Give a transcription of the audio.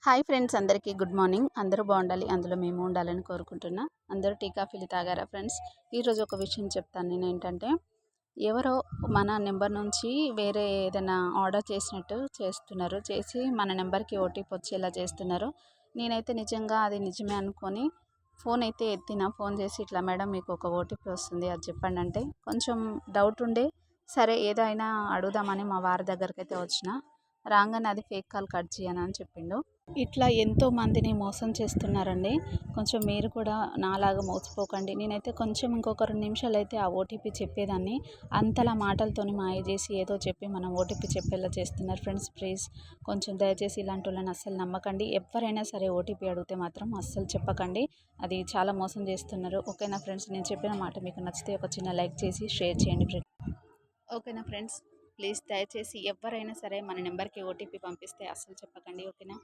Hi friends, అందరికీ good morning. అందరూ బాగుండాలి, అందులో మేము ఉండాలని కోరుకుంటున్నా. అందరూ టీ కాఫీలు తాగారా ఫ్రెండ్స్? ఈరోజు ఒక విషయం చెప్తాను. నేను ఏంటంటే, ఎవరో మన నెంబర్ నుంచి వేరే ఏదైనా ఆర్డర్ చేసినట్టు చేస్తున్నారు. చేసి మన నెంబర్కి ఓటీపీ వచ్చేలా చేస్తున్నారు. నేనైతే నిజంగా అది నిజమే అనుకొని ఫోన్ అయితే ఎత్తిన. ఫోన్ చేసి, ఇట్లా మేడం మీకు ఒక ఓటీపీ వస్తుంది, అది చెప్పండి అంటే కొంచెం డౌట్ ఉండే, సరే ఏదైనా అడుగుదామని మా వారి దగ్గరికి అయితే వచ్చిన. రాగానే అది ఫేక్ కాల్, కట్ చేయను అని చెప్పిండు. ఇట్లా ఎంతో మందిని మోసం చేస్తున్నారండి. కొంచెం మీరు కూడా నాలాగా మోసపోకండి. నేనైతే కొంచెం ఇంకొక 2 నిమిషాలు అయితే ఆ ఓటీపీ చెప్పేదాన్ని. అంతలా మాటలతోని మాయ చేసి ఏదో చెప్పి మనం ఓటీపీ చెప్పేలా చేస్తున్నారు ఫ్రెండ్స్. ప్లీజ్ కొంచెం దయచేసి ఇలాంటి వాళ్ళని అస్సలు నమ్మకండి. ఎవరైనా సరే ఓటీపీ అడిగితే మాత్రం అస్సలు చెప్పకండి. అది చాలా మోసం చేస్తున్నారు. ఓకేనా ఫ్రెండ్స్? నేను చెప్పిన మాట మీకు నచ్చితే ఒక చిన్న లైక్ చేసి షేర్ చేయండి ఫ్రెండ్స్. ఓకేనా ఫ్రెండ్స్? ప్లీజ్ దయచేసి ఎవరైనా సరే మన నెంబర్కి ఓటీపీ పంపిస్తే అస్సలు చెప్పకండి. ఓకేనా?